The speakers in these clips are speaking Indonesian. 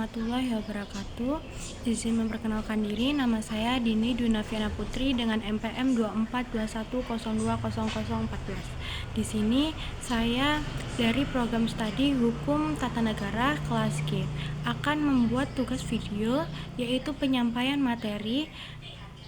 warahmatullahi wabarakatuh. Izin memperkenalkan diri, nama saya Dini Dunaviana Putri dengan NPM 2421020014. Di sini saya dari program studi Hukum Tata Negara kelas G akan membuat tugas video yaitu penyampaian materi.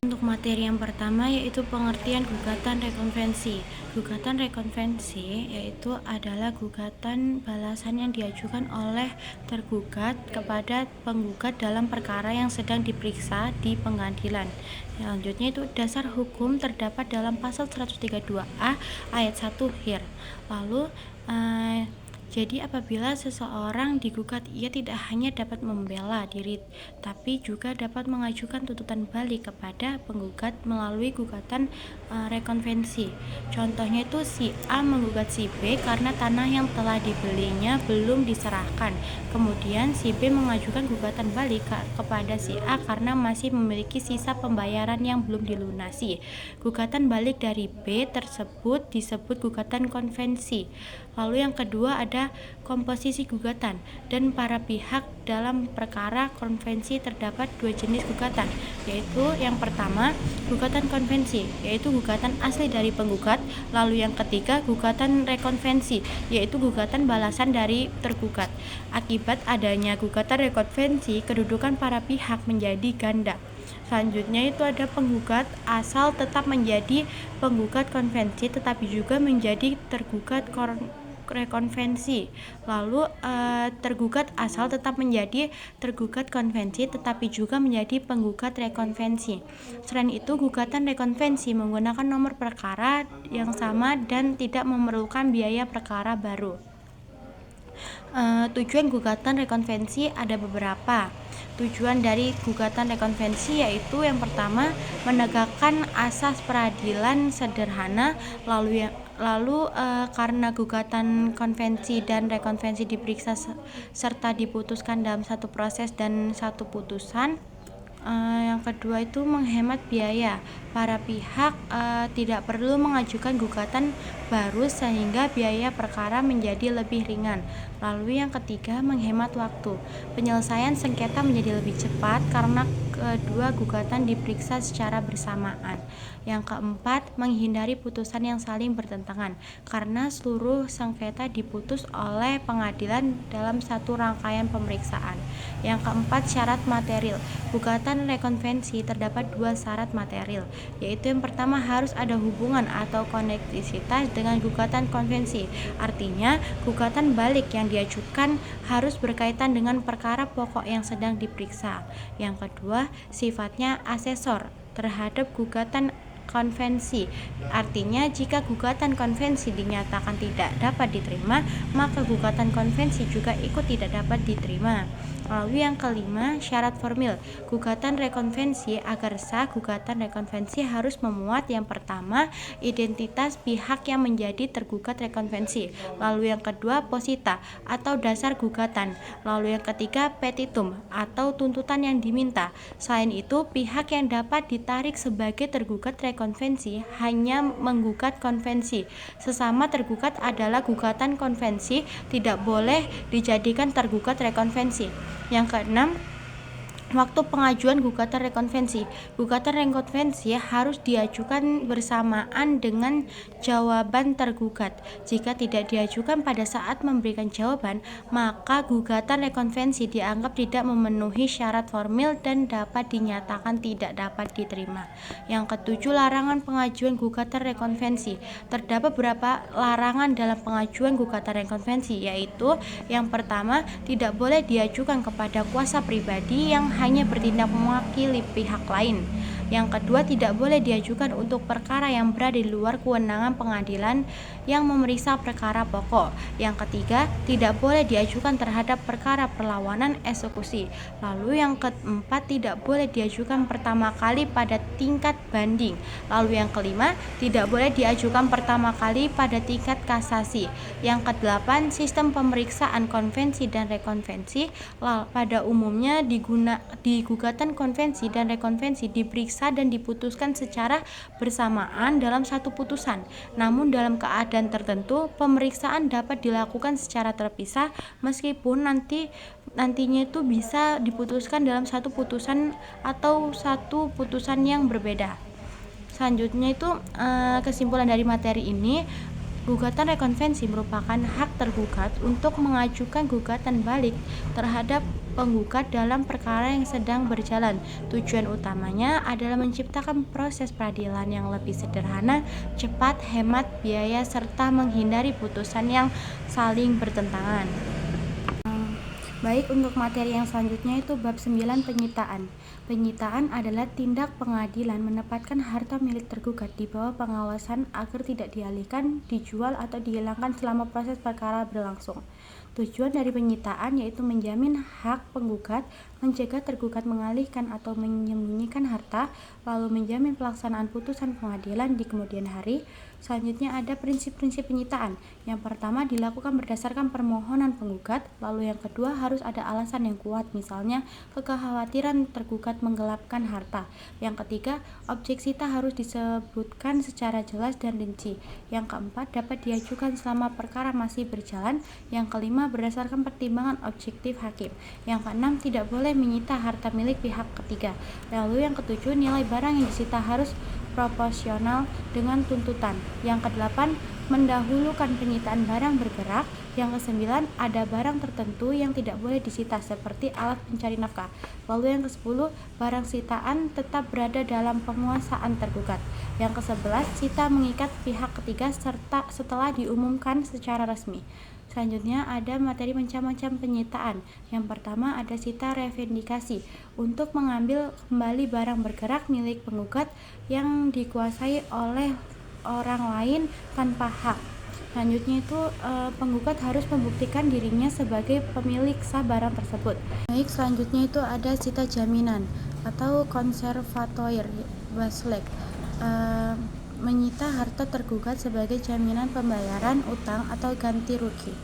Untuk materi yang pertama yaitu pengertian gugatan rekonvensi. Gugatan rekonvensi yaitu adalah gugatan balasan yang diajukan oleh tergugat kepada penggugat dalam perkara yang sedang diperiksa di pengadilan. Selanjutnya itu dasar hukum terdapat dalam pasal 132A ayat 1 HIR. Lalu jadi apabila seseorang digugat, ia tidak hanya dapat membela diri, tapi juga dapat mengajukan tuntutan balik kepada penggugat melalui gugatan rekonvensi. Contohnya itu si A menggugat si B karena tanah yang telah dibelinya belum diserahkan. Kemudian si B mengajukan gugatan balik kepada si A karena masih memiliki sisa pembayaran yang belum dilunasi. Gugatan balik dari B tersebut disebut gugatan konvensi. Lalu yang kedua ada komposisi gugatan, dan para pihak dalam perkara konvensi terdapat dua jenis gugatan, yaitu yang pertama gugatan konvensi, yaitu gugatan asli dari penggugat. Lalu yang ketiga gugatan rekonvensi, yaitu gugatan balasan dari tergugat. Akibat adanya gugatan rekonvensi, kedudukan para pihak menjadi ganda. Selanjutnya itu ada penggugat asal tetap menjadi penggugat konvensi tetapi juga menjadi tergugat rekonvensi. Lalu tergugat asal tetap menjadi tergugat konvensi tetapi juga menjadi penggugat rekonvensi. Selain itu, gugatan rekonvensi menggunakan nomor perkara yang sama dan tidak memerlukan biaya perkara baru. Tujuan gugatan rekonvensi ada beberapa. Tujuan dari gugatan rekonvensi yaitu yang pertama menegakkan asas peradilan sederhana. Lalu karena gugatan konvensi dan rekonvensi diperiksa serta diputuskan dalam satu proses dan satu putusan. Yang kedua itu menghemat biaya. Para pihak tidak perlu mengajukan gugatan baru sehingga biaya perkara menjadi lebih ringan. Lalu yang ketiga menghemat waktu. Penyelesaian sengketa menjadi lebih cepat karena kedua gugatan diperiksa secara bersamaan. Yang keempat, menghindari putusan yang saling bertentangan karena seluruh sengketa diputus oleh pengadilan dalam satu rangkaian pemeriksaan. Yang keempat, syarat material. Gugatan rekonvensi terdapat dua syarat material, yaitu yang pertama harus ada hubungan atau koneksitas dengan gugatan konvensi. Artinya, gugatan balik yang diajukan harus berkaitan dengan perkara pokok yang sedang diperiksa. Yang kedua, sifatnya asesor terhadap gugatan konvensi. Artinya jika gugatan konvensi dinyatakan tidak dapat diterima, maka gugatan konvensi juga ikut tidak dapat diterima. Lalu yang kelima, syarat formil. Gugatan rekonvensi agar sah, gugatan rekonvensi harus memuat yang pertama, identitas pihak yang menjadi tergugat rekonvensi. Lalu yang kedua, posita atau dasar gugatan. Lalu yang ketiga, petitum atau tuntutan yang diminta. Selain itu, pihak yang dapat ditarik sebagai tergugat rekonvensi hanya menggugat konvensi. Sesama tergugat adalah gugatan konvensi, tidak boleh dijadikan tergugat rekonvensi. Yang keenam, waktu pengajuan gugatan rekonvensi. Gugatan rekonvensi harus diajukan bersamaan dengan jawaban tergugat. Jika tidak diajukan pada saat memberikan jawaban, maka gugatan rekonvensi dianggap tidak memenuhi syarat formil dan dapat dinyatakan tidak dapat diterima. Yang ketujuh, larangan pengajuan gugatan rekonvensi. Terdapat beberapa larangan dalam pengajuan gugatan rekonvensi, yaitu yang pertama, tidak boleh diajukan kepada kuasa pribadi yang hanya bertindak mewakili pihak lain. Yang kedua, tidak boleh diajukan untuk perkara yang berada di luar kewenangan pengadilan yang memeriksa perkara pokok. Yang ketiga, tidak boleh diajukan terhadap perkara perlawanan eksekusi. Lalu yang keempat, tidak boleh diajukan pertama kali pada tingkat banding. Lalu yang kelima, tidak boleh diajukan pertama kali pada tingkat kasasi. Yang kedelapan, sistem pemeriksaan konvensi dan rekonvensi pada umumnya di gugatan konvensi dan rekonvensi diperiksa dan diputuskan secara bersamaan dalam satu putusan. Namun dalam keadaan tertentu pemeriksaan dapat dilakukan secara terpisah meskipun nanti nantinya itu bisa diputuskan dalam satu putusan atau satu putusan yang berbeda. Selanjutnya itu kesimpulan dari materi ini, gugatan rekonvensi merupakan hak tergugat untuk mengajukan gugatan balik terhadap penggugat dalam perkara yang sedang berjalan. Tujuan utamanya adalah menciptakan proses peradilan yang lebih sederhana, cepat, hemat biaya, serta menghindari putusan yang saling bertentangan. Baik, untuk materi yang selanjutnya itu bab 9 penyitaan. Penyitaan adalah tindak pengadilan menempatkan harta milik tergugat di bawah pengawasan agar tidak dialihkan, dijual, atau dihilangkan selama proses perkara berlangsung. Tujuan dari penyitaan yaitu menjamin hak penggugat, mencegah tergugat mengalihkan atau menyembunyikan harta, lalu menjamin pelaksanaan putusan pengadilan di kemudian hari. Selanjutnya ada prinsip-prinsip penyitaan. Yang pertama dilakukan berdasarkan permohonan penggugat, lalu yang kedua harus ada alasan yang kuat, misalnya kekhawatiran tergugat menggelapkan harta. Yang ketiga, objek sita harus disebutkan secara jelas dan rinci. Yang keempat, dapat diajukan selama perkara masih berjalan. Yang kelima, berdasarkan pertimbangan objektif hakim. Yang keenam, tidak boleh menyita harta milik pihak ketiga. Lalu yang ketujuh, nilai barang yang disita harus proporsional dengan tuntutan. Yang kedelapan, mendahulukan penyitaan barang bergerak. Yang kesembilan, ada barang tertentu yang tidak boleh disita seperti alat pencari nafkah. Lalu yang kesepuluh, barang sitaan tetap berada dalam penguasaan tergugat. Yang kesebelas, sita mengikat pihak ketiga serta setelah diumumkan secara resmi. Selanjutnya ada materi macam-macam penyitaan. Yang pertama ada sita revendikasi, untuk mengambil kembali barang bergerak milik penggugat yang dikuasai oleh orang lain tanpa hak. Selanjutnya itu penggugat harus membuktikan dirinya sebagai pemilik sah barang tersebut. Baik, selanjutnya itu ada sita jaminan atau konservatoire baslek, menyita harta tergugat sebagai jaminan pembayaran utang atau ganti rugi,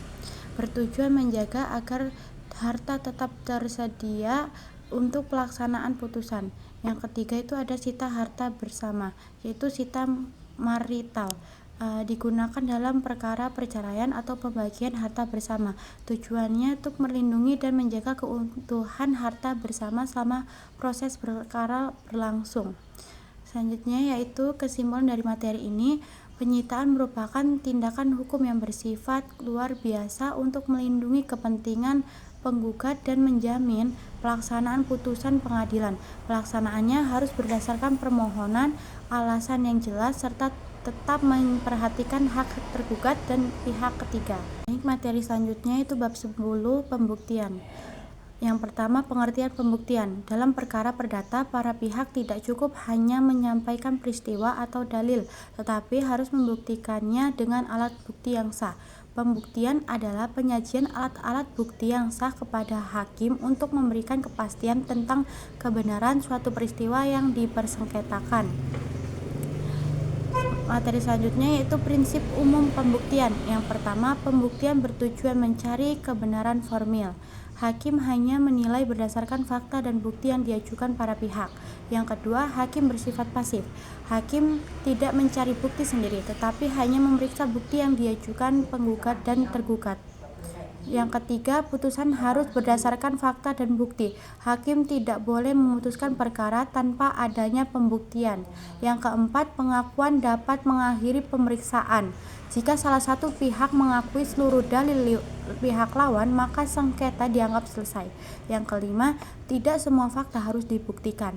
bertujuan menjaga agar harta tetap tersedia untuk pelaksanaan putusan. Yang ketiga itu ada sita harta bersama, yaitu sita marital, digunakan dalam perkara perceraian atau pembagian harta bersama. Tujuannya untuk melindungi dan menjaga keutuhan harta bersama selama proses perkara berlangsung. Selanjutnya yaitu kesimpulan dari materi ini, penyitaan merupakan tindakan hukum yang bersifat luar biasa untuk melindungi kepentingan penggugat dan menjamin pelaksanaan putusan pengadilan. Pelaksanaannya harus berdasarkan permohonan, alasan yang jelas, serta tetap memperhatikan hak tergugat dan pihak ketiga. Materi selanjutnya itu bab 10 pembuktian. Yang pertama, pengertian pembuktian. Dalam perkara perdata, para pihak tidak cukup hanya menyampaikan peristiwa atau dalil, tetapi harus membuktikannya dengan alat bukti yang sah. Pembuktian adalah penyajian alat-alat bukti yang sah kepada hakim untuk memberikan kepastian tentang kebenaran suatu peristiwa yang dipersengketakan. Materi selanjutnya yaitu prinsip umum pembuktian. Yang pertama, pembuktian bertujuan mencari kebenaran formil. Hakim hanya menilai berdasarkan fakta dan bukti yang diajukan para pihak. Yang kedua, hakim bersifat pasif. Hakim tidak mencari bukti sendiri, tetapi hanya memeriksa bukti yang diajukan penggugat dan tergugat. Yang ketiga, putusan harus berdasarkan fakta dan bukti. Hakim tidak boleh memutuskan perkara tanpa adanya pembuktian. Yang keempat, pengakuan dapat mengakhiri pemeriksaan. Jika salah satu pihak mengakui seluruh dalil pihak lawan, maka sengketa dianggap selesai. Yang kelima, tidak semua fakta harus dibuktikan.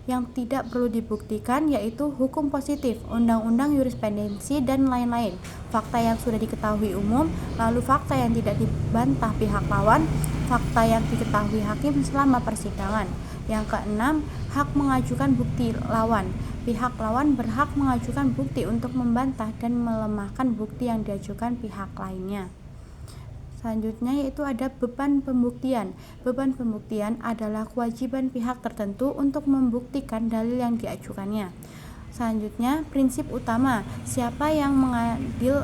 Yang tidak perlu dibuktikan yaitu hukum positif, undang-undang jurisprudensi, dan lain-lain. Fakta yang sudah diketahui umum, lalu fakta yang tidak dibantah pihak lawan, fakta yang diketahui hakim selama persidangan. Yang keenam, hak mengajukan bukti lawan. Pihak lawan berhak mengajukan bukti untuk membantah dan melemahkan bukti yang diajukan pihak lainnya. Selanjutnya yaitu ada beban pembuktian. Beban pembuktian adalah kewajiban pihak tertentu untuk membuktikan dalil yang diajukannya. Selanjutnya, prinsip utama, siapa yang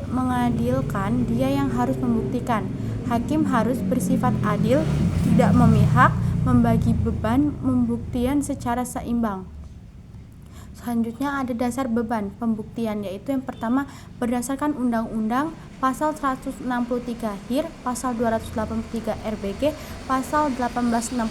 mengadilkan, dia yang harus membuktikan. Hakim harus bersifat adil, tidak memihak, membagi beban pembuktian secara seimbang. Selanjutnya ada dasar beban pembuktian, yaitu yang pertama berdasarkan Undang-Undang Pasal 163 HIR, Pasal 283 RBG, Pasal 1865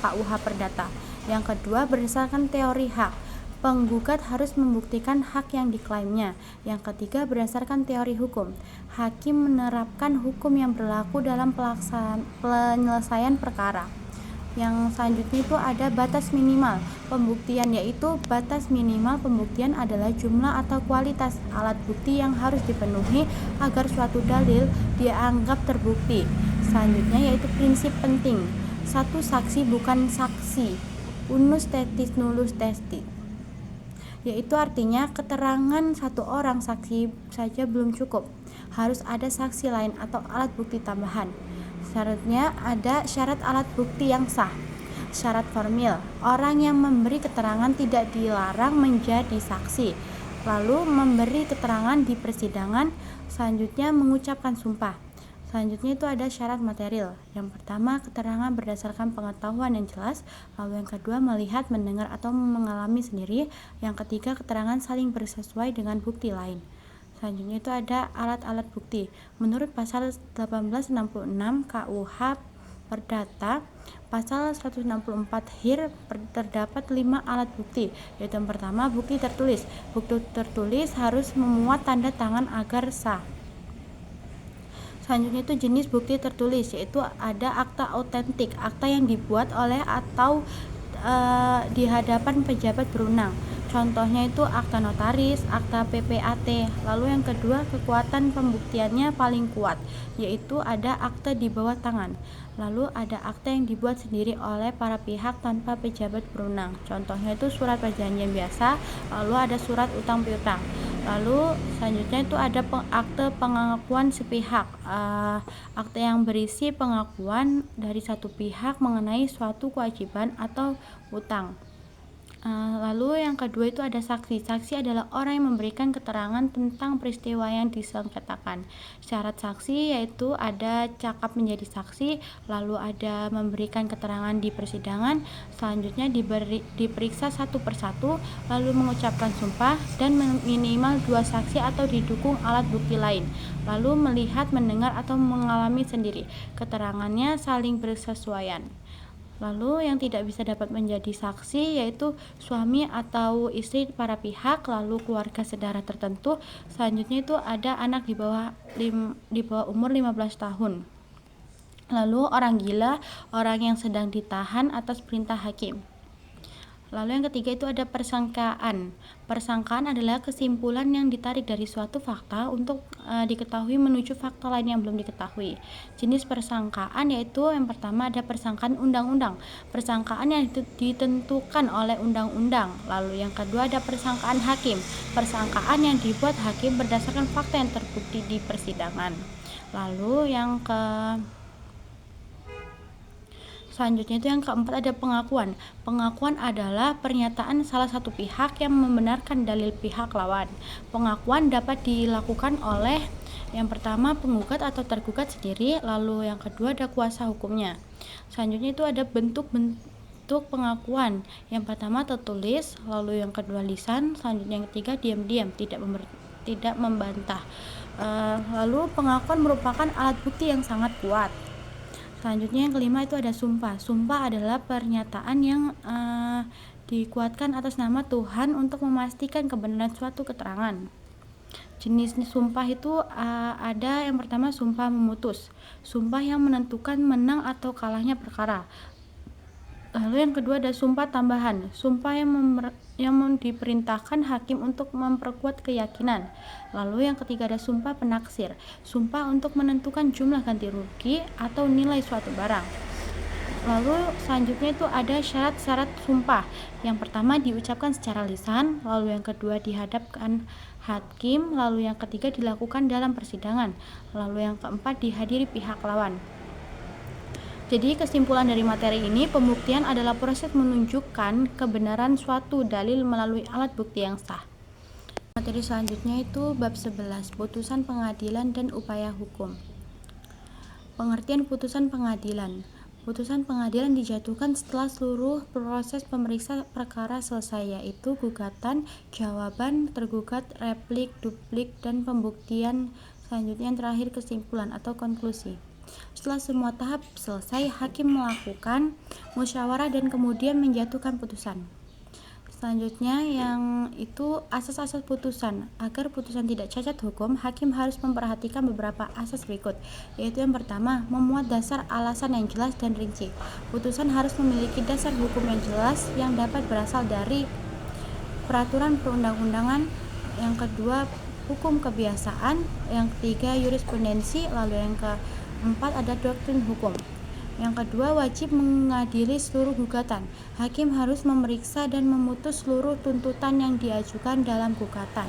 KUH Perdata. Yang kedua berdasarkan teori hak. Penggugat harus membuktikan hak yang diklaimnya. Yang ketiga berdasarkan teori hukum. Hakim menerapkan hukum yang berlaku dalam penyelesaian perkara. Yang selanjutnya itu ada batas minimal pembuktian, yaitu batas minimal pembuktian adalah jumlah atau kualitas alat bukti yang harus dipenuhi agar suatu dalil dianggap terbukti. Selanjutnya yaitu prinsip penting. Satu saksi bukan saksi. Unus testis nullus testis. Yaitu artinya keterangan satu orang saksi saja belum cukup. Harus ada saksi lain atau alat bukti tambahan. Syaratnya ada syarat alat bukti yang sah. Syarat formil, orang yang memberi keterangan tidak dilarang menjadi saksi, lalu memberi keterangan di persidangan, selanjutnya mengucapkan sumpah. Selanjutnya itu ada syarat material. Yang pertama, keterangan berdasarkan pengetahuan yang jelas, lalu yang kedua melihat, mendengar atau mengalami sendiri, yang ketiga keterangan saling bersesuai dengan bukti lain. Selanjutnya itu ada alat-alat bukti. Menurut pasal 1866 KUH Perdata, pasal 164 HIR terdapat 5 alat bukti, yaitu yang pertama bukti tertulis. Bukti tertulis harus memuat tanda tangan agar sah. Selanjutnya itu jenis bukti tertulis, yaitu ada akta autentik, akta yang dibuat oleh atau di hadapan pejabat berwenang. Contohnya itu akta notaris, akta PPAT. Lalu yang kedua, kekuatan pembuktiannya paling kuat, yaitu ada akta di bawah tangan. Lalu ada akta yang dibuat sendiri oleh para pihak tanpa pejabat berwenang. Contohnya itu surat perjanjian biasa, lalu ada surat utang piutang. Lalu selanjutnya itu ada akte pengakuan sepihak, akte yang berisi pengakuan dari satu pihak mengenai suatu kewajiban atau utang. Lalu yang kedua itu ada saksi. Saksi adalah orang yang memberikan keterangan tentang peristiwa yang disengketakan. Syarat saksi yaitu ada cakap menjadi saksi, lalu ada memberikan keterangan di persidangan, selanjutnya diperiksa satu persatu, lalu mengucapkan sumpah, dan minimal 2 saksi atau didukung alat bukti lain, lalu melihat, mendengar atau mengalami sendiri. Keterangannya saling bersesuaian. Lalu yang tidak bisa dapat menjadi saksi yaitu suami atau istri para pihak, lalu keluarga saudara tertentu. Selanjutnya itu ada anak di bawah umur 15 tahun. Lalu orang gila, orang yang sedang ditahan atas perintah hakim. Lalu yang ketiga itu ada persangkaan. Persangkaan adalah kesimpulan yang ditarik dari suatu fakta untuk diketahui menuju fakta lain yang belum diketahui. Jenis persangkaan yaitu yang pertama ada persangkaan undang-undang. Persangkaan yang ditentukan oleh undang-undang. Lalu yang kedua ada persangkaan hakim. Persangkaan yang dibuat hakim berdasarkan fakta yang terbukti di persidangan. Lalu yang selanjutnya itu yang keempat ada pengakuan. Pengakuan adalah pernyataan salah satu pihak yang membenarkan dalil pihak lawan. Pengakuan dapat dilakukan oleh yang pertama penggugat atau tergugat sendiri, lalu yang kedua ada kuasa hukumnya. Selanjutnya itu ada bentuk pengakuan. Yang pertama tertulis, lalu yang kedua lisan, selanjutnya yang ketiga diam-diam, tidak membantah. Lalu pengakuan merupakan alat bukti yang sangat kuat. Selanjutnya yang kelima itu ada sumpah. Sumpah adalah pernyataan yang dikuatkan atas nama Tuhan untuk memastikan kebenaran suatu keterangan. Jenis sumpah itu ada yang pertama sumpah memutus. Sumpah yang menentukan menang atau kalahnya perkara. Lalu yang kedua ada sumpah tambahan. Sumpah yang diperintahkan hakim untuk memperkuat keyakinan. Lalu yang ketiga ada sumpah penaksir. Sumpah untuk menentukan jumlah ganti rugi atau nilai suatu barang. Lalu selanjutnya itu ada syarat-syarat sumpah. Yang pertama diucapkan secara lisan, lalu yang kedua dihadapkan hakim, lalu yang ketiga dilakukan dalam persidangan, lalu yang keempat dihadiri pihak lawan. Jadi kesimpulan dari materi ini, pembuktian adalah proses menunjukkan kebenaran suatu dalil melalui alat bukti yang sah. Materi selanjutnya itu bab 11, putusan pengadilan dan upaya hukum. Pengertian putusan pengadilan. Putusan pengadilan dijatuhkan setelah seluruh proses pemeriksa perkara selesai, yaitu gugatan, jawaban tergugat, replik, duplik, dan pembuktian. Selanjutnya yang terakhir kesimpulan atau konklusi. Setelah semua tahap selesai, hakim melakukan musyawarah dan kemudian menjatuhkan putusan. Selanjutnya yang itu asas-asas putusan. Agar putusan tidak cacat hukum, hakim harus memperhatikan beberapa asas berikut, yaitu yang pertama, memuat dasar alasan yang jelas dan rinci. Putusan harus memiliki dasar hukum yang jelas yang dapat berasal dari peraturan perundang-undangan. Yang kedua, hukum kebiasaan. Yang ketiga, jurisprudensi. Lalu yang keempat ada doktrin hukum. Yang kedua, wajib mengadili seluruh gugatan. Hakim harus memeriksa dan memutus seluruh tuntutan yang diajukan dalam gugatan.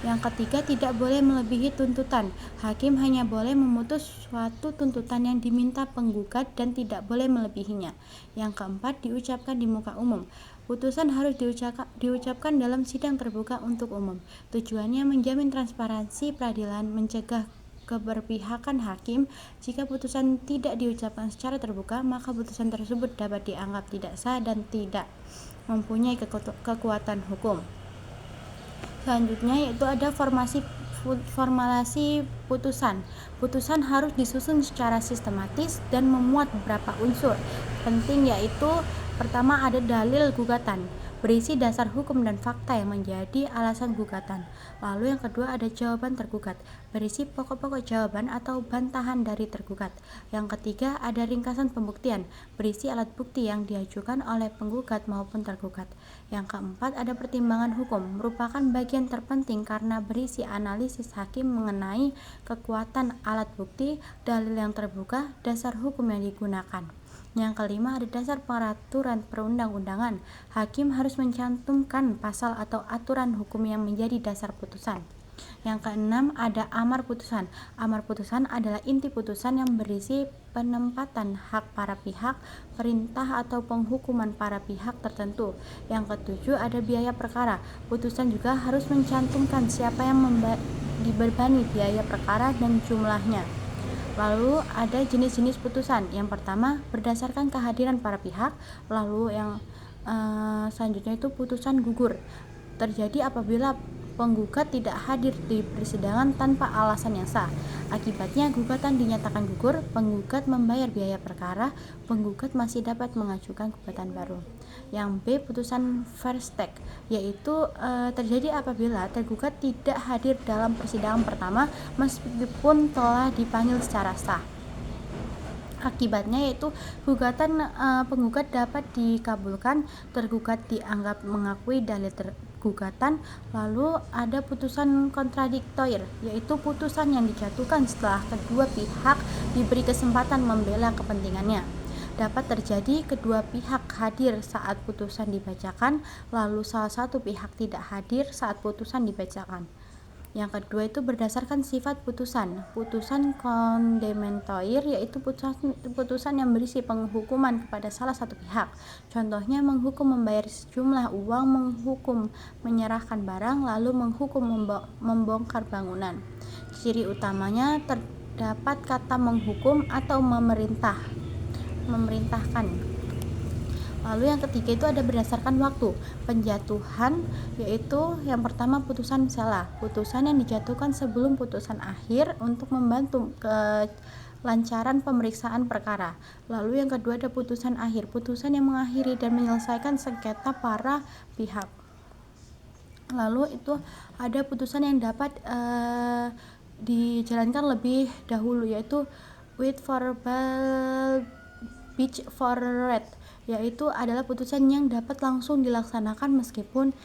Yang ketiga, tidak boleh melebihi tuntutan. Hakim hanya boleh memutus suatu tuntutan yang diminta penggugat dan tidak boleh melebihinya. Yang keempat, diucapkan di muka umum. Putusan harus diucapkan dalam sidang terbuka untuk umum. Tujuannya menjamin transparansi peradilan, mencegah keberpihakan hakim. Jika putusan tidak diucapkan secara terbuka, maka putusan tersebut dapat dianggap tidak sah dan tidak mempunyai kekuatan hukum. Selanjutnya yaitu ada formulasi putusan. Putusan harus disusun secara sistematis dan memuat beberapa unsur penting, yaitu pertama ada dalil gugatan, berisi dasar hukum dan fakta yang menjadi alasan gugatan. Lalu yang kedua ada jawaban tergugat, berisi pokok-pokok jawaban atau bantahan dari tergugat. Yang ketiga ada ringkasan pembuktian, berisi alat bukti yang diajukan oleh penggugat maupun tergugat. Yang keempat ada pertimbangan hukum, merupakan bagian terpenting karena berisi analisis hakim mengenai kekuatan alat bukti, dalil yang terbuka, dasar hukum yang digunakan. Yang kelima ada dasar peraturan perundang-undangan. Hakim harus mencantumkan pasal atau aturan hukum yang menjadi dasar putusan. Yang keenam ada amar putusan. Amar putusan adalah inti putusan yang berisi penempatan hak para pihak, perintah atau penghukuman para pihak tertentu. Yang ketujuh ada biaya perkara. Putusan juga harus mencantumkan siapa yang dibebani biaya perkara dan jumlahnya. Lalu ada jenis-jenis putusan. Yang pertama berdasarkan kehadiran para pihak. Lalu yang selanjutnya itu putusan gugur. Terjadi apabila penggugat tidak hadir di persidangan tanpa alasan yang sah. Akibatnya gugatan dinyatakan gugur, penggugat membayar biaya perkara, penggugat masih dapat mengajukan gugatan baru. Yang B putusan first take, yaitu terjadi apabila tergugat tidak hadir dalam persidangan pertama meskipun telah dipanggil secara sah. Akibatnya yaitu gugatan penggugat dapat dikabulkan, tergugat dianggap mengakui dalil gugatan. Lalu ada putusan kontradiktor, yaitu putusan yang dijatuhkan setelah kedua pihak diberi kesempatan membela kepentingannya. Dapat terjadi kedua pihak hadir saat putusan dibacakan, lalu salah satu pihak tidak hadir saat putusan dibacakan. Yang kedua itu berdasarkan sifat putusan. Putusan kondemnatoir, yaitu putusan yang berisi penghukuman kepada salah satu pihak. Contohnya menghukum membayar sejumlah uang, menghukum menyerahkan barang, lalu menghukum membongkar bangunan. Ciri utamanya terdapat kata menghukum atau memerintahkan. Lalu yang ketiga itu ada berdasarkan waktu penjatuhan, yaitu yang pertama putusan salah, putusan yang dijatuhkan sebelum putusan akhir untuk membantu kelancaran pemeriksaan perkara. Lalu yang kedua ada putusan akhir, putusan yang mengakhiri dan menyelesaikan sengketa para pihak. Lalu itu ada putusan yang dapat dijalankan lebih dahulu, yaitu with verbal beach for red, yaitu adalah putusan yang dapat langsung dilaksanakan meskipun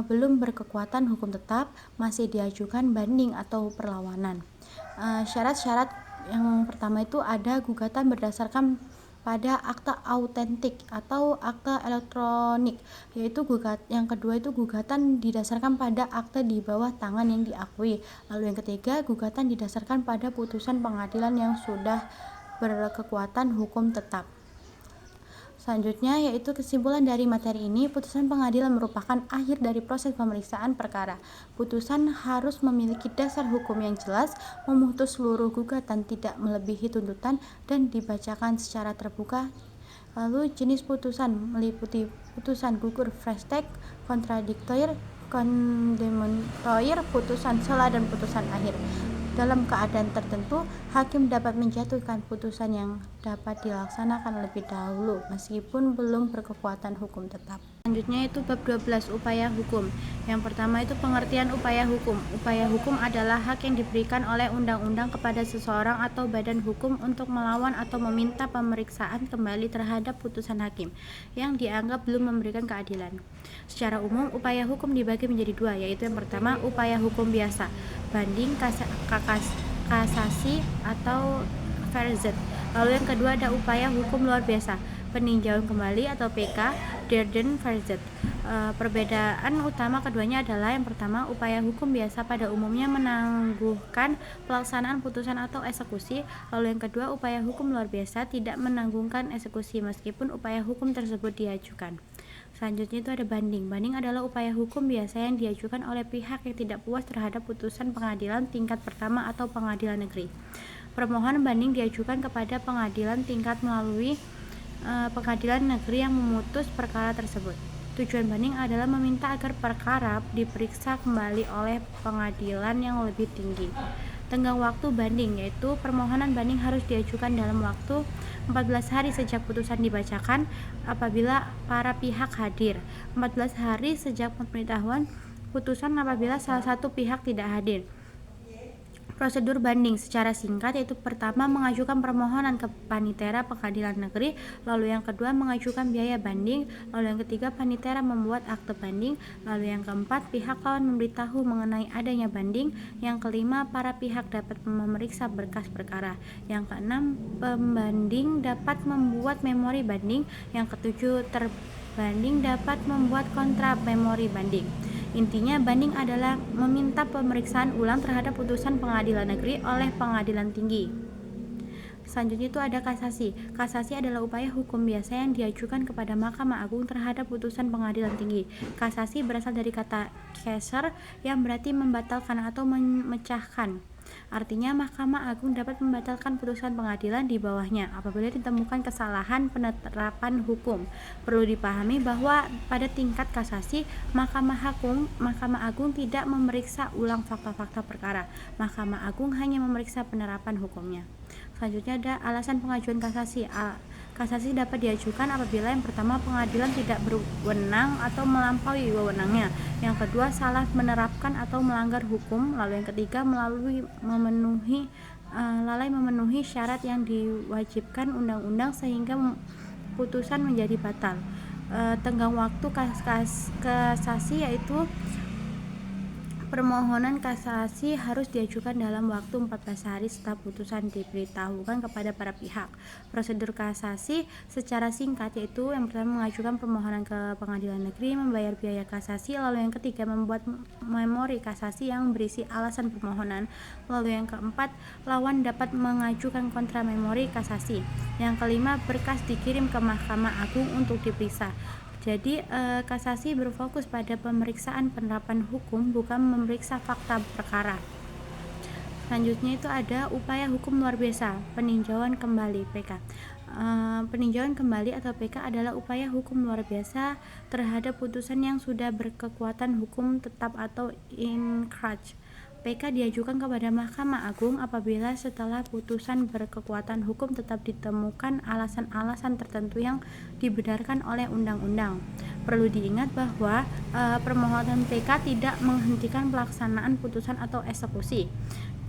belum berkekuatan hukum tetap, masih diajukan banding atau perlawanan. Syarat-syarat yang pertama itu ada gugatan berdasarkan pada akta autentik atau akta elektronik, yaitu yang kedua itu gugatan didasarkan pada akta di bawah tangan yang diakui. Lalu yang ketiga gugatan didasarkan pada putusan pengadilan yang sudah berkekuatan hukum tetap. Selanjutnya yaitu kesimpulan dari materi ini, putusan pengadilan merupakan akhir dari proses pemeriksaan perkara. Putusan harus memiliki dasar hukum yang jelas, memutus seluruh gugatan tidak melebihi tuntutan, dan dibacakan secara terbuka. Lalu jenis putusan meliputi putusan gugur fresh text, kontradiktor, kondemnatoir, putusan sela, dan putusan akhir. Dalam keadaan tertentu, hakim dapat menjatuhkan putusan yang dapat dilaksanakan lebih dahulu meskipun belum berkekuatan hukum tetap. Selanjutnya itu bab 12, upaya hukum. Yang pertama itu pengertian upaya hukum. Upaya hukum adalah hak yang diberikan oleh undang-undang kepada seseorang atau badan hukum untuk melawan atau meminta pemeriksaan kembali terhadap putusan hakim yang dianggap belum memberikan keadilan. Secara umum, upaya hukum dibagi menjadi dua, yaitu yang pertama upaya hukum biasa, banding, kasasi, atau verzet. Lalu yang kedua ada upaya hukum luar biasa, peninjauan kembali atau PK, Derden verzet. Perbedaan utama keduanya adalah yang pertama, upaya hukum biasa pada umumnya menangguhkan pelaksanaan putusan atau eksekusi, lalu yang kedua, upaya hukum luar biasa tidak menanggungkan eksekusi meskipun upaya hukum tersebut diajukan. Selanjutnya itu ada banding. Banding adalah upaya hukum biasa yang diajukan oleh pihak yang tidak puas terhadap putusan pengadilan tingkat pertama atau pengadilan negeri. Permohonan banding diajukan kepada pengadilan tingkat melalui pengadilan negeri yang memutus perkara tersebut. Tujuan banding adalah meminta agar perkara diperiksa kembali oleh pengadilan yang lebih tinggi. Tenggang waktu banding, yaitu permohonan banding harus diajukan dalam waktu 14 hari sejak putusan dibacakan apabila para pihak hadir, 14 hari sejak pemberitahuan putusan apabila salah satu pihak tidak hadir. Prosedur banding secara singkat yaitu pertama mengajukan permohonan ke panitera pengadilan negeri, lalu yang kedua mengajukan biaya banding, lalu yang ketiga panitera membuat akte banding, lalu yang keempat pihak lawan memberitahu mengenai adanya banding, yang kelima para pihak dapat memeriksa berkas perkara, yang keenam pembanding dapat membuat memori banding, yang ketujuh terbanding dapat membuat kontra memori banding. Intinya, banding adalah meminta pemeriksaan ulang terhadap putusan pengadilan negeri oleh pengadilan tinggi. Selanjutnya itu ada kasasi. Kasasi adalah upaya hukum biasa yang diajukan kepada Mahkamah Agung terhadap putusan pengadilan tinggi. Kasasi berasal dari kata caser yang berarti membatalkan atau memecahkan. Artinya, Mahkamah Agung dapat membatalkan putusan pengadilan di bawahnya apabila ditemukan kesalahan penerapan hukum. Perlu dipahami bahwa pada tingkat kasasi, Mahkamah Agung tidak memeriksa ulang fakta-fakta perkara. Mahkamah Agung hanya memeriksa penerapan hukumnya. Selanjutnya ada alasan pengajuan kasasi. Kasasi dapat diajukan apabila yang pertama pengadilan tidak berwenang atau melampaui wewenangnya, yang kedua salah menerapkan atau melanggar hukum, lalu yang ketiga lalai memenuhi syarat yang diwajibkan undang-undang sehingga putusan menjadi batal. Tenggang waktu kasasi yaitu permohonan kasasi harus diajukan dalam waktu 14 hari setelah putusan diberitahukan kepada para pihak. Prosedur kasasi secara singkat yaitu yang pertama mengajukan permohonan ke pengadilan negeri, membayar biaya kasasi, lalu yang ketiga membuat memori kasasi yang berisi alasan permohonan, lalu yang keempat lawan dapat mengajukan kontra memori kasasi, yang kelima berkas dikirim ke Mahkamah Agung untuk diperiksa. Jadi kasasi berfokus pada pemeriksaan penerapan hukum, bukan memeriksa fakta perkara. Selanjutnya itu ada upaya hukum luar biasa, peninjauan kembali (PK). Peninjauan kembali atau PK adalah upaya hukum luar biasa terhadap putusan yang sudah berkekuatan hukum tetap atau inkraj. PK diajukan kepada Mahkamah Agung apabila setelah putusan berkekuatan hukum tetap ditemukan alasan-alasan tertentu yang dibenarkan oleh undang-undang. Perlu diingat bahwa permohonan PK tidak menghentikan pelaksanaan putusan atau eksekusi.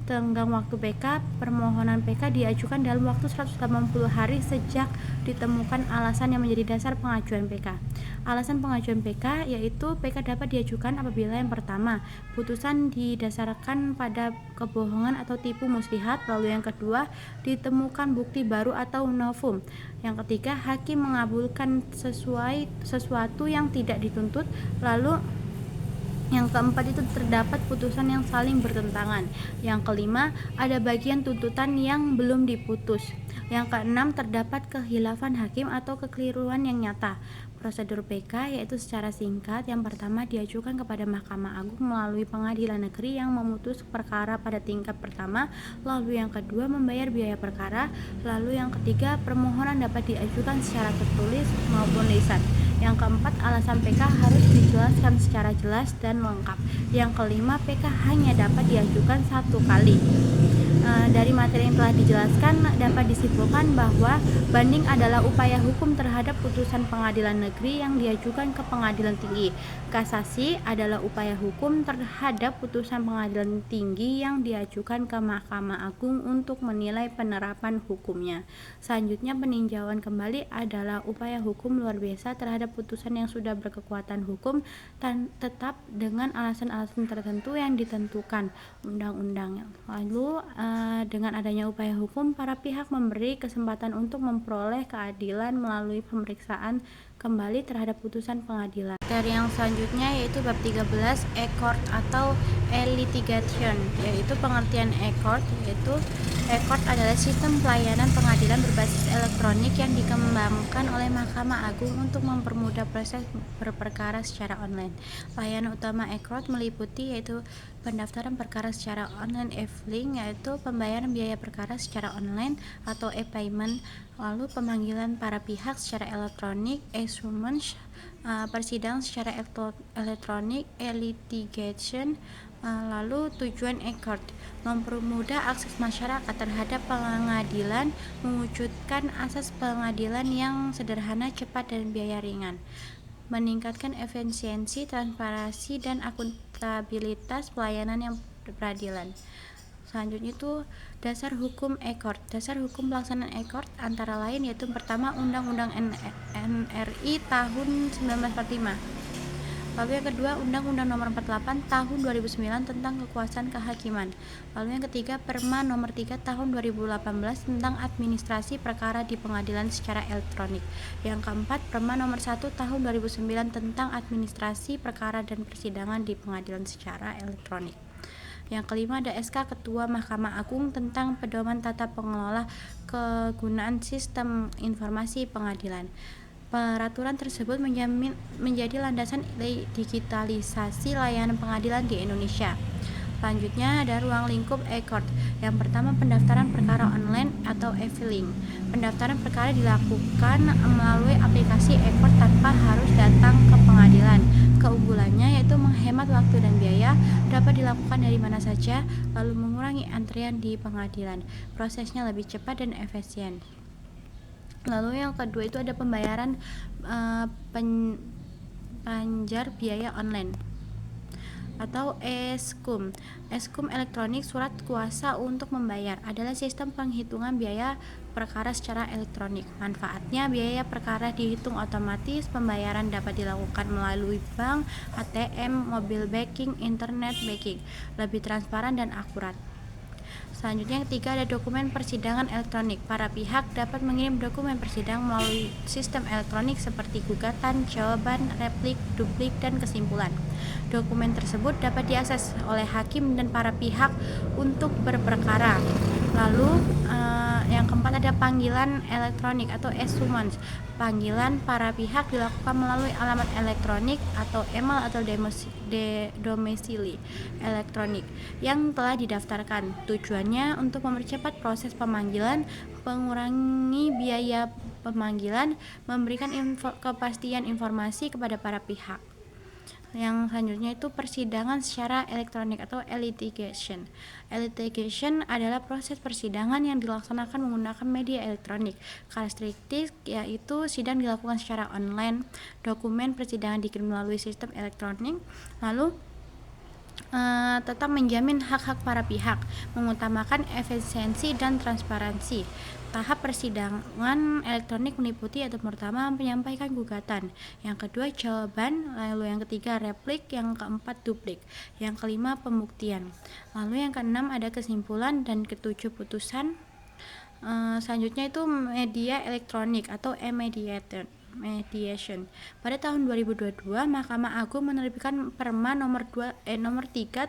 Tenggang waktu PK, permohonan PK diajukan dalam waktu 180 hari sejak ditemukan alasan yang menjadi dasar pengajuan PK. Alasan pengajuan PK yaitu PK dapat diajukan apabila yang pertama, putusan didasarkan pada kebohongan atau tipu muslihat, lalu yang kedua, ditemukan bukti baru atau novum. Yang ketiga, hakim mengabulkan sesuatu yang tidak dituntut, lalu yang keempat itu terdapat putusan yang saling bertentangan. Yang kelima, ada bagian tuntutan yang belum diputus. Yang keenam, terdapat khilafan hakim atau kekeliruan yang nyata. Prosedur PK yaitu secara singkat, yang pertama diajukan kepada Mahkamah Agung melalui pengadilan negeri yang memutus perkara pada tingkat pertama, lalu yang kedua membayar biaya perkara, lalu yang ketiga permohonan dapat diajukan secara tertulis maupun lisan. Yang keempat, alasan PK harus dijelaskan secara jelas dan lengkap. Yang kelima, PK hanya dapat diajukan satu kali. Dari materi yang telah dijelaskan dapat disimpulkan bahwa banding adalah upaya hukum terhadap putusan pengadilan negeri yang diajukan ke pengadilan tinggi. Kasasi adalah upaya hukum terhadap putusan pengadilan tinggi yang diajukan ke Mahkamah Agung untuk menilai penerapan hukumnya. Selanjutnya, peninjauan kembali adalah upaya hukum luar biasa terhadap putusan yang sudah berkekuatan hukum dan tetap dengan alasan-alasan tertentu yang ditentukan undang-undang. Lalu dengan adanya upaya hukum, para pihak memberi kesempatan untuk memperoleh keadilan melalui pemeriksaan kembali terhadap putusan pengadilan. Dari yang selanjutnya yaitu bab 13, e-court atau e-litigation, yaitu pengertian e-court, yaitu e-court adalah sistem pelayanan pengadilan berbasis elektronik yang dikembangkan oleh Mahkamah Agung untuk mempermudah proses berperkara secara online. Layanan utama e-court meliputi yaitu pendaftaran perkara secara online, e-filing, yaitu pembayaran biaya perkara secara online atau e-payment, lalu pemanggilan para pihak secara elektronik, e-summons, persidangan secara elektronik, e-litigation. Lalu tujuan e-court mempermudah akses masyarakat terhadap pengadilan, mewujudkan asas pengadilan yang sederhana, cepat, dan biaya ringan, meningkatkan efisiensi, transparansi, dan akuntabilitas pelayanan yang peradilan. Selanjutnya itu dasar hukum e-court. Dasar hukum pelaksanaan e-court antara lain yaitu pertama, Undang-Undang NRI tahun 1945. Lalu yang kedua, Undang-Undang Nomor 48 Tahun 2009 tentang Kekuasaan Kehakiman. Lalu yang ketiga, Perma Nomor 3 Tahun 2018 tentang Administrasi Perkara di Pengadilan secara Elektronik. Yang keempat, Perma Nomor 1 Tahun 2009 tentang Administrasi Perkara dan Persidangan di Pengadilan secara Elektronik. Yang kelima, ada SK Ketua Mahkamah Agung tentang Pedoman Tata Pengelola Kegunaan Sistem Informasi Pengadilan. Peraturan tersebut menjadi landasan digitalisasi layanan pengadilan di Indonesia. Selanjutnya ada ruang lingkup e-court. Yang pertama, pendaftaran perkara online atau e-filing. Pendaftaran perkara dilakukan melalui aplikasi e-court tanpa harus datang ke pengadilan. Keunggulannya yaitu menghemat waktu dan biaya, dapat dilakukan dari mana saja, lalu mengurangi antrian di pengadilan. Prosesnya lebih cepat dan efisien. Lalu yang kedua itu ada pembayaran panjar biaya online atau e-skum. E-skum elektronik, surat kuasa untuk membayar, adalah sistem penghitungan biaya perkara secara elektronik. Manfaatnya, biaya perkara dihitung otomatis, pembayaran dapat dilakukan melalui bank, ATM, mobile banking, internet banking, lebih transparan dan akurat. Selanjutnya yang ketiga ada dokumen persidangan elektronik. Para pihak dapat mengirim dokumen persidangan melalui sistem elektronik seperti gugatan, jawaban, replik, duplik, dan kesimpulan. Dokumen tersebut dapat diakses oleh hakim dan para pihak untuk berperkara. Lalu yang keempat ada panggilan elektronik atau e-summons. Panggilan para pihak dilakukan melalui alamat elektronik atau email atau domisili elektronik yang telah didaftarkan. Tujuannya untuk mempercepat proses pemanggilan, mengurangi biaya pemanggilan, memberikan kepastian informasi kepada para pihak. Yang selanjutnya itu persidangan secara elektronik atau e-litigation. E-litigation adalah proses persidangan yang dilaksanakan menggunakan media elektronik. Karakteristik yaitu sidang dilakukan secara online, dokumen persidangan dikirim melalui sistem elektronik, lalu tetap menjamin hak-hak para pihak, mengutamakan efisiensi dan transparansi. Tahap persidangan elektronik meliputi yaitu pertama menyampaikan gugatan, yang kedua jawaban, lalu yang ketiga replik, yang keempat duplik, yang kelima pembuktian, lalu yang keenam ada kesimpulan, dan ketujuh putusan. Selanjutnya itu media elektronik atau mediation. Pada tahun 2022, Mahkamah Agung menerbitkan Perma nomor 3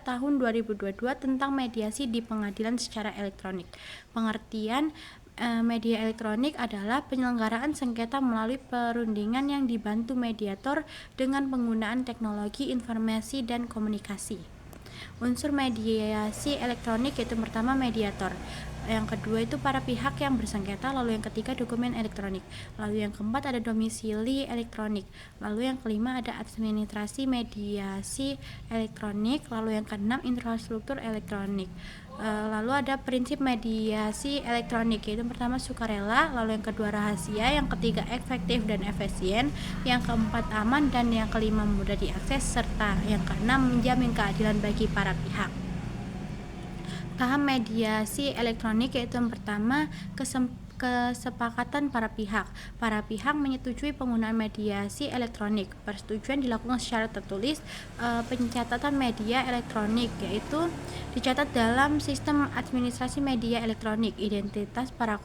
tahun 2022 tentang mediasi di pengadilan secara elektronik. Pengertian media elektronik adalah penyelenggaraan sengketa melalui perundingan yang dibantu mediator dengan penggunaan teknologi informasi dan komunikasi. Unsur mediasi elektronik yaitu pertama mediator, yang kedua itu para pihak yang bersengketa, lalu yang ketiga dokumen elektronik, lalu yang keempat ada domisili elektronik, lalu yang kelima ada administrasi mediasi elektronik, lalu yang keenam infrastruktur elektronik. Lalu ada prinsip mediasi elektronik, yaitu pertama sukarela, lalu yang kedua rahasia, yang ketiga efektif dan efisien, yang keempat aman, dan yang kelima mudah diakses, serta yang keenam menjamin keadilan bagi para pihak. Tahap mediasi elektronik yaitu yang pertama kesepakatan para pihak. Para pihak menyetujui penggunaan mediasi elektronik. Persetujuan dilakukan secara tertulis. Pencatatan media elektronik yaitu dicatat dalam sistem administrasi media elektronik. Identitas para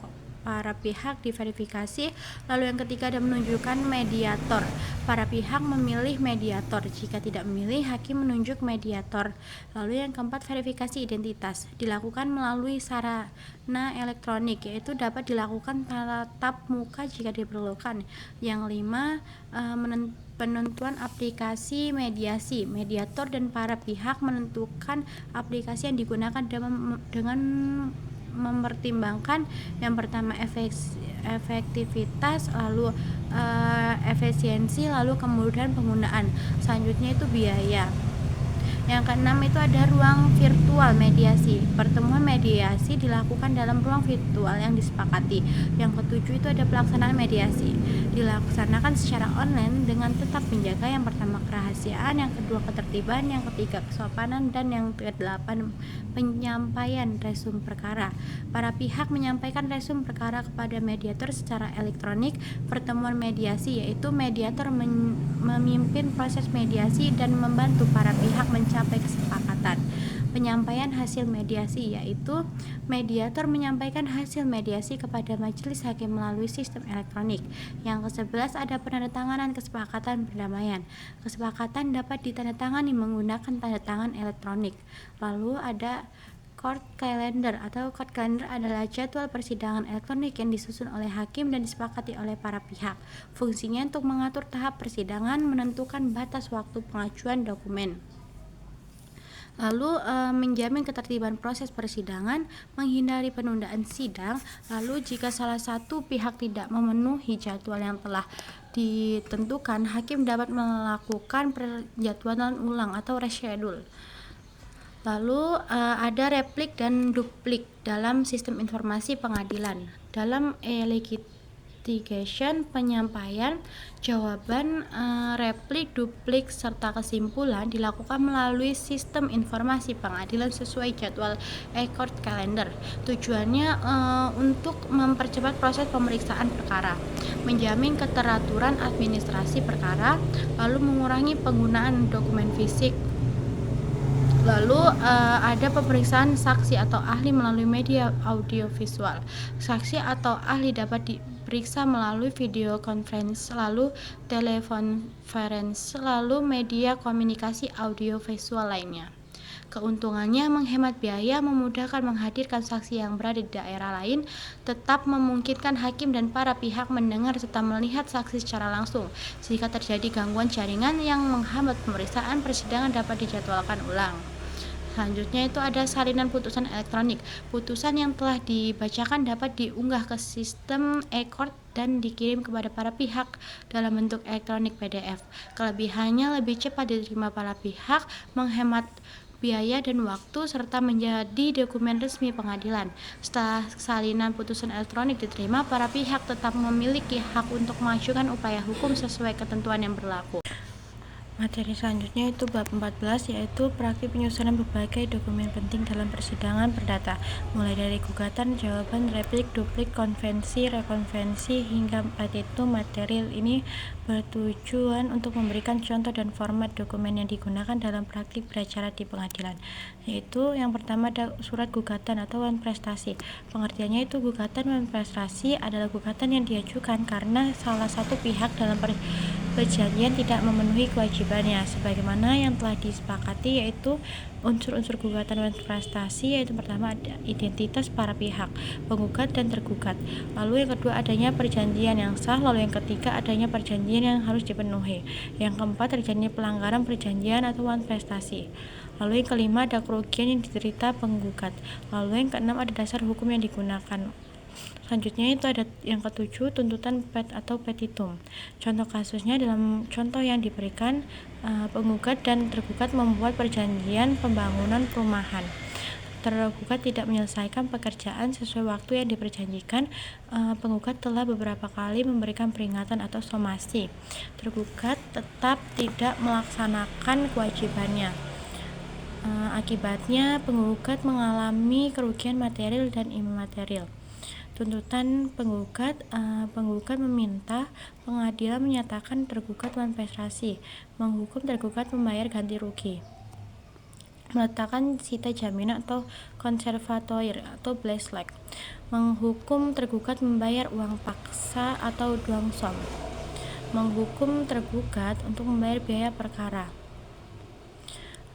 pihak diverifikasi. Lalu yang ketiga ada menunjukkan mediator. Para pihak memilih mediator. Jika tidak memilih, hakim menunjuk mediator. Lalu yang keempat verifikasi identitas dilakukan melalui sarana elektronik, yaitu dapat dilakukan tatap muka jika diperlukan. Yang lima, penentuan aplikasi mediasi. Mediator dan para pihak menentukan aplikasi yang digunakan dengan mempertimbangkan yang pertama efektivitas, lalu efisiensi, lalu kemudian penggunaan. Selanjutnya itu biaya. Yang keenam itu ada ruang virtual mediasi. Pertemuan mediasi dilakukan dalam ruang virtual yang disepakati. Yang ketujuh itu ada pelaksanaan mediasi. Dilaksanakan secara online dengan tetap menjaga yang pertama kerahasiaan, yang kedua ketertiban, yang ketiga kesopanan, dan yang kedelapan penyampaian resum perkara. Para pihak menyampaikan resum perkara kepada mediator secara elektronik. Pertemuan mediasi yaitu mediator memimpin proses mediasi dan membantu para pihak mencapai kesepakatan. Penyampaian hasil mediasi yaitu mediator menyampaikan hasil mediasi kepada majelis hakim melalui sistem elektronik. Yang ke-11 ada penandatanganan kesepakatan perdamaian. Kesepakatan dapat ditandatangani menggunakan tanda tangan elektronik. Lalu ada court calendar atau court calendar adalah jadwal persidangan elektronik yang disusun oleh hakim dan disepakati oleh para pihak. Fungsinya untuk mengatur tahap persidangan, menentukan batas waktu pengajuan dokumen. Lalu menjamin ketertiban proses persidangan, menghindari penundaan sidang. Lalu jika salah satu pihak tidak memenuhi jadwal yang telah ditentukan, hakim dapat melakukan penjadwalan ulang atau reschedule. Lalu ada replik dan duplik dalam sistem informasi pengadilan. Dalam litigation, penyampaian jawaban, replik, duplik, serta kesimpulan dilakukan melalui sistem informasi pengadilan sesuai jadwal court calendar. Tujuannya untuk mempercepat proses pemeriksaan perkara, menjamin keteraturan administrasi perkara, lalu mengurangi penggunaan dokumen fisik. Lalu ada pemeriksaan saksi atau ahli melalui media audiovisual. Saksi atau ahli dapat diperiksa melalui video conference, lalu telekonferensi, lalu media komunikasi audiovisual lainnya. Keuntungannya menghemat biaya, memudahkan menghadirkan saksi yang berada di daerah lain, tetap memungkinkan hakim dan para pihak mendengar serta melihat saksi secara langsung. Jika terjadi gangguan jaringan yang menghambat pemeriksaan, persidangan dapat dijadwalkan ulang. Selanjutnya itu ada salinan putusan elektronik. Putusan yang telah dibacakan dapat diunggah ke sistem e-court dan dikirim kepada para pihak dalam bentuk elektronik PDF. Kelebihannya lebih cepat diterima para pihak, menghemat biaya dan waktu, serta menjadi dokumen resmi pengadilan. Setelah salinan putusan elektronik diterima, para pihak tetap memiliki hak untuk mengajukan upaya hukum sesuai ketentuan yang berlaku. Materi selanjutnya itu bab 14, yaitu praktik penyusunan berbagai dokumen penting dalam persidangan perdata, mulai dari gugatan, jawaban, replik, duplik, konvensi, rekonvensi, hingga petitum. Material ini bertujuan untuk memberikan contoh dan format dokumen yang digunakan dalam praktik beracara di pengadilan, yaitu yang pertama ada surat gugatan atau wan prestasi. Pengertiannya itu gugatan wan prestasi adalah gugatan yang diajukan karena salah satu pihak dalam perjanjian tidak memenuhi kewajibannya sebagaimana yang telah disepakati, yaitu unsur-unsur gugatan prestasi, yaitu pertama ada identitas para pihak, penggugat dan tergugat. Lalu yang kedua adanya perjanjian yang sah, lalu yang ketiga adanya perjanjian yang harus dipenuhi. Yang keempat terjadinya pelanggaran perjanjian atau prestasi. Lalu yang kelima ada kerugian yang diderita penggugat. Lalu yang keenam ada dasar hukum yang digunakan. Selanjutnya itu ada yang ketujuh, tuntutan pet atau petitum. Contoh kasusnya dalam contoh yang diberikan, penggugat dan tergugat membuat perjanjian pembangunan perumahan. Tergugat tidak menyelesaikan pekerjaan sesuai waktu yang diperjanjikan. Penggugat telah beberapa kali memberikan peringatan atau somasi. Tergugat tetap tidak melaksanakan kewajibannya. Akibatnya penggugat mengalami kerugian material dan imaterial. Tuntutan penggugat, penggugat meminta pengadilan menyatakan tergugat prestasi, menghukum tergugat membayar ganti rugi, meletakkan sita jaminan atau konservatoir atau bleslek, menghukum tergugat membayar uang paksa atau duang som, menghukum tergugat untuk membayar biaya perkara.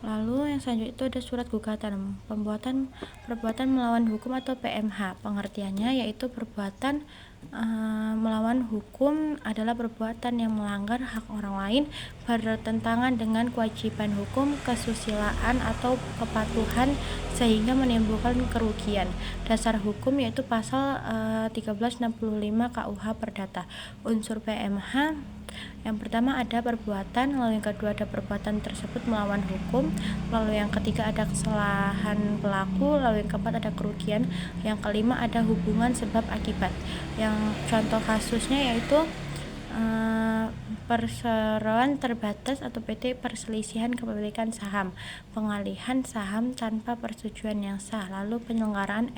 Lalu yang selanjutnya itu ada surat gugatan, perbuatan melawan hukum atau PMH. Pengertiannya yaitu perbuatan melawan hukum adalah perbuatan yang melanggar hak orang lain, bertentangan dengan kewajiban hukum, kesusilaan atau kepatuhan sehingga menimbulkan kerugian. Dasar hukum yaitu pasal 1365 KUH Perdata. Unsur PMH yang pertama ada perbuatan, lalu yang kedua ada perbuatan tersebut melawan hukum, lalu yang ketiga ada kesalahan pelaku, lalu yang keempat ada kerugian, yang kelima ada hubungan sebab akibat. Yang contoh kasusnya yaitu perseroan terbatas atau PT perselisihan kepemilikan saham, pengalihan saham tanpa persetujuan yang sah, lalu penyelenggaraan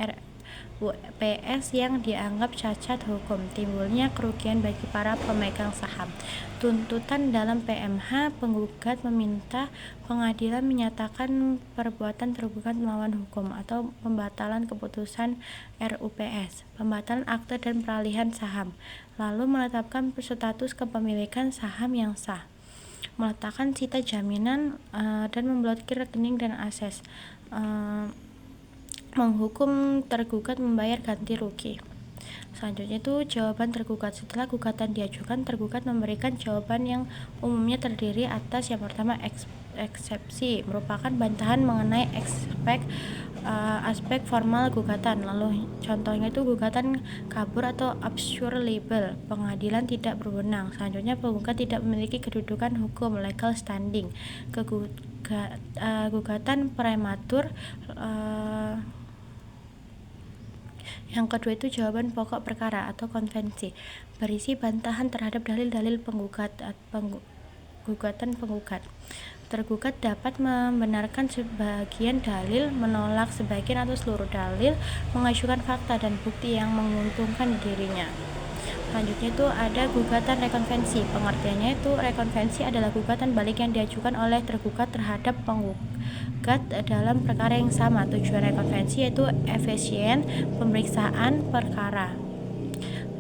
RUPS yang dianggap cacat hukum, timbulnya kerugian bagi para pemegang saham. Tuntutan dalam PMH, penggugat meminta pengadilan menyatakan perbuatan tergugat melawan hukum atau pembatalan keputusan RUPS, pembatalan akte dan peralihan saham, lalu menetapkan status kepemilikan saham yang sah, meletakkan sita jaminan dan memblokir rekening dan akses, menghukum tergugat membayar ganti rugi. Selanjutnya itu jawaban tergugat. Setelah gugatan diajukan, tergugat memberikan jawaban yang umumnya terdiri atas yang pertama eksepsi, merupakan bantahan mengenai aspek formal gugatan. Lalu contohnya itu gugatan kabur atau absurd libel, pengadilan tidak berwenang. Selanjutnya penggugat tidak memiliki kedudukan hukum legal standing, gugatan prematur. Yang kedua itu jawaban pokok perkara atau konvensi, berisi bantahan terhadap dalil-dalil gugatan penggugat. Tergugat dapat membenarkan sebagian dalil, menolak sebagian atau seluruh dalil, mengajukan fakta dan bukti yang menguntungkan dirinya. Selanjutnya itu ada gugatan rekonvensi. Pengertiannya itu rekonvensi adalah gugatan balik yang diajukan oleh tergugat terhadap penggugat dalam perkara yang sama. Tujuan rekonvensi yaitu efisien pemeriksaan perkara,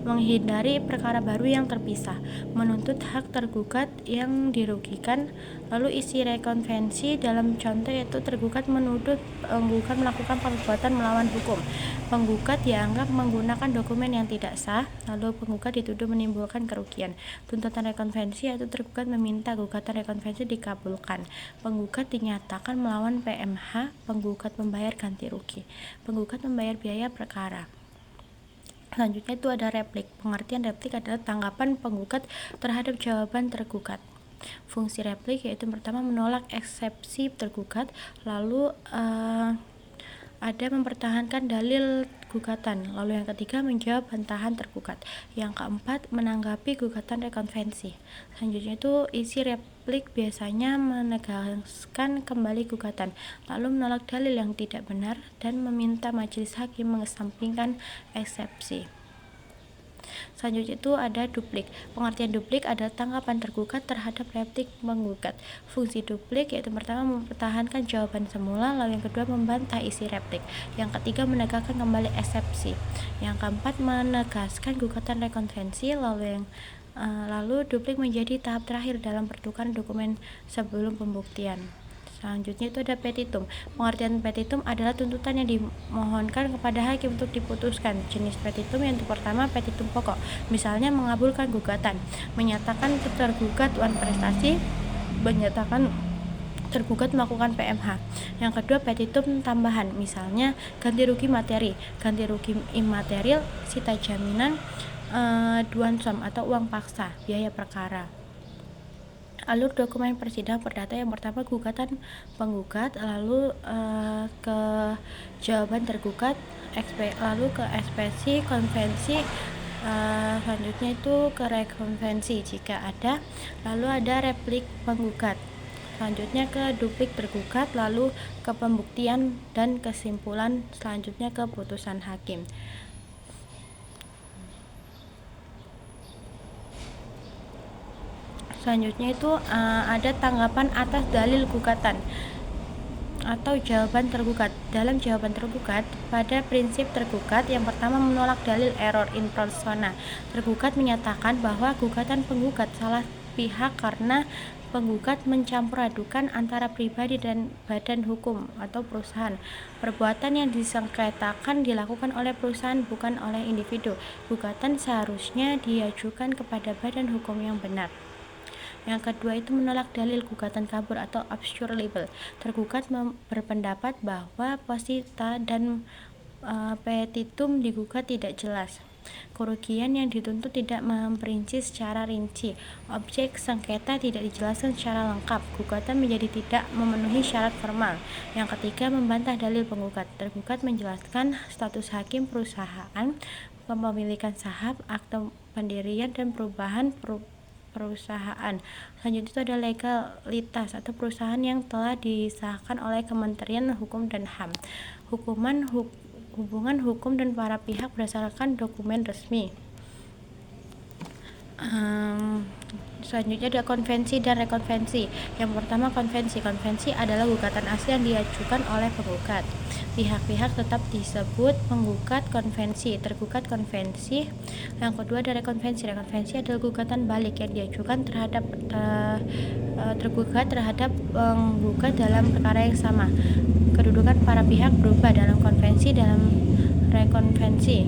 menghindari perkara baru yang terpisah, menuntut hak tergugat yang dirugikan. Lalu isi rekonvensi dalam contoh yaitu tergugat menuduh penggugat melakukan perbuatan melawan hukum. Penggugat dianggap menggunakan dokumen yang tidak sah, lalu penggugat dituduh menimbulkan kerugian. Tuntutan rekonvensi yaitu tergugat meminta gugatan rekonvensi dikabulkan. Penggugat dinyatakan melawan PMH, penggugat membayar ganti rugi. Penggugat membayar biaya perkara. Selanjutnya itu ada replik. Pengertian replik adalah tanggapan penggugat terhadap jawaban tergugat. Fungsi replik yaitu pertama menolak eksepsi tergugat, lalu ada mempertahankan dalil gugatan, lalu yang ketiga menjawab bantahan tergugat, yang keempat menanggapi gugatan rekonvensi. Selanjutnya itu isi replik biasanya menegaskan kembali gugatan, lalu menolak dalil yang tidak benar dan meminta majelis hakim mengesampingkan eksepsi. Selanjutnya itu ada duplik. Pengertian duplik adalah tanggapan tergugat terhadap replik penggugat. Fungsi duplik yaitu pertama mempertahankan jawaban semula, lalu yang kedua membantah isi replik, yang ketiga menegakkan kembali eksepsi, yang keempat menegaskan gugatan rekonvensi, lalu yang Lalu duplik menjadi tahap terakhir dalam pertukaran dokumen sebelum pembuktian. Selanjutnya itu ada petitum. Pengertian petitum adalah tuntutan yang dimohonkan kepada hakim untuk diputuskan. Jenis petitum yang pertama petitum pokok, misalnya mengabulkan gugatan, menyatakan tergugat wan prestasi, menyatakan tergugat melakukan PMH. Yang kedua petitum tambahan, misalnya ganti rugi materi, ganti rugi imaterial, sita jaminan, duan som atau uang paksa, biaya perkara. Alur dokumen persidangan perdata yang pertama gugatan penggugat, lalu ke jawaban tergugat, lalu ke ekspresi konvensi, selanjutnya itu ke rekonvensi jika ada, lalu ada replik penggugat, selanjutnya ke duplik tergugat, lalu ke pembuktian dan kesimpulan, selanjutnya ke putusan hakim. Selanjutnya itu ada tanggapan atas dalil gugatan atau jawaban tergugat. Dalam jawaban tergugat, pada prinsip tergugat yang pertama menolak dalil error in persona. Tergugat menyatakan bahwa gugatan penggugat salah pihak karena penggugat mencampur adukan antara pribadi dan badan hukum atau perusahaan. Perbuatan yang disengketakan dilakukan oleh perusahaan bukan oleh individu. Gugatan seharusnya diajukan kepada badan hukum yang benar. Yang kedua itu menolak dalil gugatan kabur atau obscure libel. Tergugat berpendapat bahwa posita dan petitum digugat tidak jelas. Kerugian yang dituntut tidak memperinci secara rinci. Objek sengketa tidak dijelaskan secara lengkap. Gugatan menjadi tidak memenuhi syarat formal. Yang ketiga membantah dalil penggugat. Tergugat menjelaskan status hakim perusahaan, kepemilikan saham, akte pendirian dan perubahan perusahaan. Selanjutnya itu ada legalitas atau perusahaan yang telah disahkan oleh Kementerian Hukum dan HAM. Hubungan hukum dan para pihak berdasarkan dokumen resmi. Selanjutnya ada konvensi dan rekonvensi. Yang pertama konvensi. Konvensi adalah gugatan asli yang diajukan oleh penggugat. Pihak-pihak tetap disebut penggugat konvensi, tergugat konvensi. Yang kedua ada rekonvensi. Rekonvensi adalah gugatan balik yang diajukan terhadap tergugat terhadap penggugat dalam perkara yang sama. Kedudukan para pihak berubah dalam konvensi, dalam rekonvensi.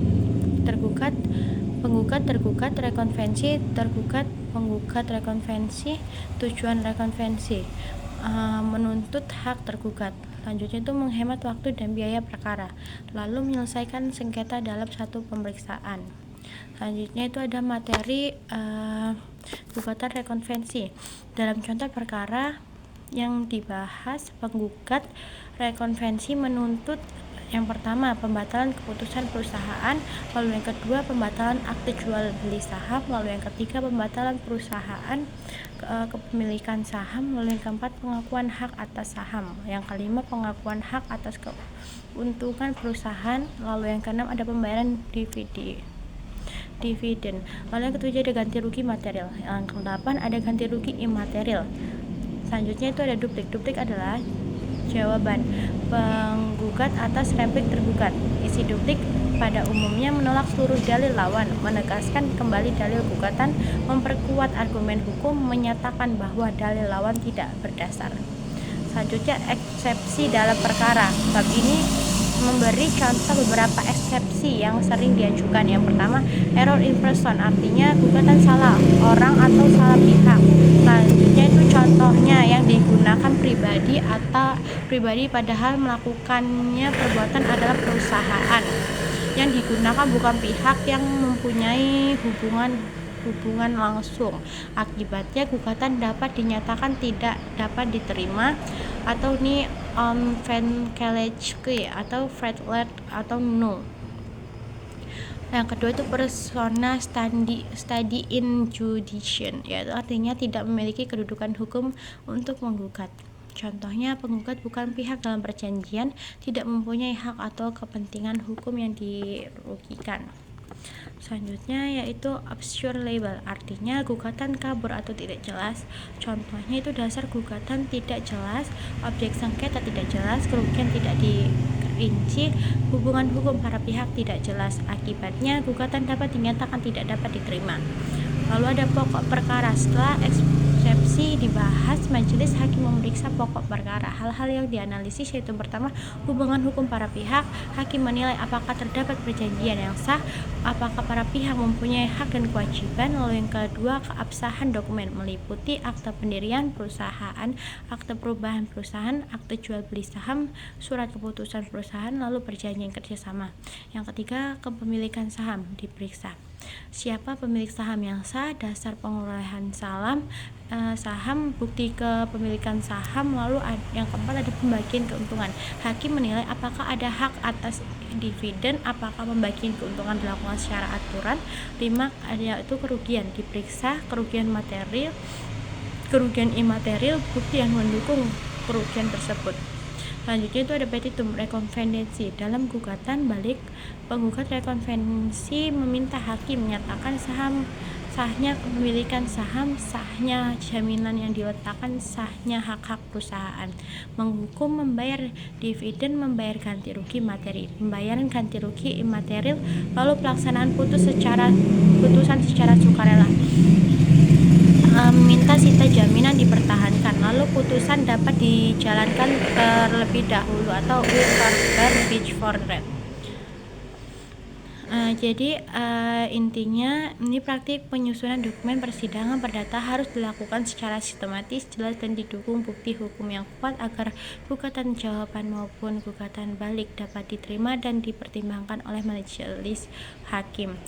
Penggugat tergugat rekonvensi, tergugat penggugat rekonvensi. Tujuan rekonvensi menuntut hak tergugat. Selanjutnya itu menghemat waktu dan biaya perkara, lalu menyelesaikan sengketa dalam satu pemeriksaan. Selanjutnya itu ada materi gugatan rekonvensi. Dalam contoh perkara yang dibahas, penggugat rekonvensi menuntut yang pertama pembatalan keputusan perusahaan, lalu yang kedua pembatalan akte jual beli saham, lalu yang ketiga pembatalan perusahaan kepemilikan saham, lalu yang keempat pengakuan hak atas saham, yang kelima pengakuan hak atas keuntungan perusahaan, lalu yang keenam ada pembayaran dividen, lalu yang ketujuh ada ganti rugi material, yang kedelapan ada ganti rugi imaterial. Selanjutnya itu ada duplik. Duplik adalah jawaban penggugat atas replik tergugat. Isi duplik pada umumnya menolak seluruh dalil lawan, menegaskan kembali dalil gugatan, memperkuat argumen hukum, menyatakan bahwa dalil lawan tidak berdasar. Selanjutnya eksepsi dalam perkara. Bab ini memberi contoh beberapa eksepsi yang sering diajukan. Yang pertama, error in person, artinya gugatan salah orang atau salah pihak. Selanjutnya itu contohnya yang digunakan pribadi padahal melakukannya perbuatan adalah perusahaan. Yang digunakan bukan pihak yang mempunyai hubungan langsung. Akibatnya gugatan dapat dinyatakan tidak dapat diterima atau ni onvenkelechke atau fredlet atau no. Yang kedua itu persona studi in judiction, yaitu artinya tidak memiliki kedudukan hukum untuk menggugat. Contohnya penggugat bukan pihak dalam perjanjian, tidak mempunyai hak atau kepentingan hukum yang dirugikan. Selanjutnya yaitu obscure libel, artinya gugatan kabur atau tidak jelas. Contohnya itu dasar gugatan tidak jelas, objek sengketa tidak jelas, kerugian tidak dirinci, hubungan hukum para pihak tidak jelas. Akibatnya gugatan dapat dinyatakan tidak dapat diterima. Lalu ada pokok perkara. Setelah eksepsi dibahas, majelis hakim memeriksa pokok perkara. Hal-hal yang dianalisis yaitu pertama, hubungan hukum para pihak. Hakim menilai apakah terdapat perjanjian yang sah, apakah para pihak mempunyai hak dan kewajiban. Lalu yang kedua, keabsahan dokumen meliputi akta pendirian perusahaan, akta perubahan perusahaan, akta jual beli saham, surat keputusan perusahaan, lalu perjanjian kerjasama. Yang ketiga, kepemilikan saham diperiksa. Siapa pemilik saham yang sah, dasar pengelolaan saham, bukti kepemilikan saham. Lalu yang keempat ada pembagian keuntungan. Hakim menilai apakah ada hak atas dividen, apakah pembagian keuntungan dilakukan secara aturan. 5 yaitu kerugian diperiksa, kerugian material, kerugian imaterial, bukti yang mendukung kerugian tersebut. Selanjutnya itu ada petitum rekonvensi. Dalam gugatan balik, penggugat rekonvensi meminta hakim menyatakan sahnya kepemilikan saham, sahnya jaminan yang diletakkan, sahnya hak-hak perusahaan, menghukum membayar dividen, membayar ganti rugi materi, pembayaran ganti rugi imaterial, lalu pelaksanaan putusan secara sukarela. Minta sita jaminan dipertahankan, lalu putusan dapat dijalankan terlebih dahulu atau will forbear before read. Jadi intinya ini praktik penyusunan dokumen persidangan perdata harus dilakukan secara sistematis, jelas dan didukung bukti hukum yang kuat agar gugatan jawaban maupun gugatan balik dapat diterima dan dipertimbangkan oleh majelis hakim.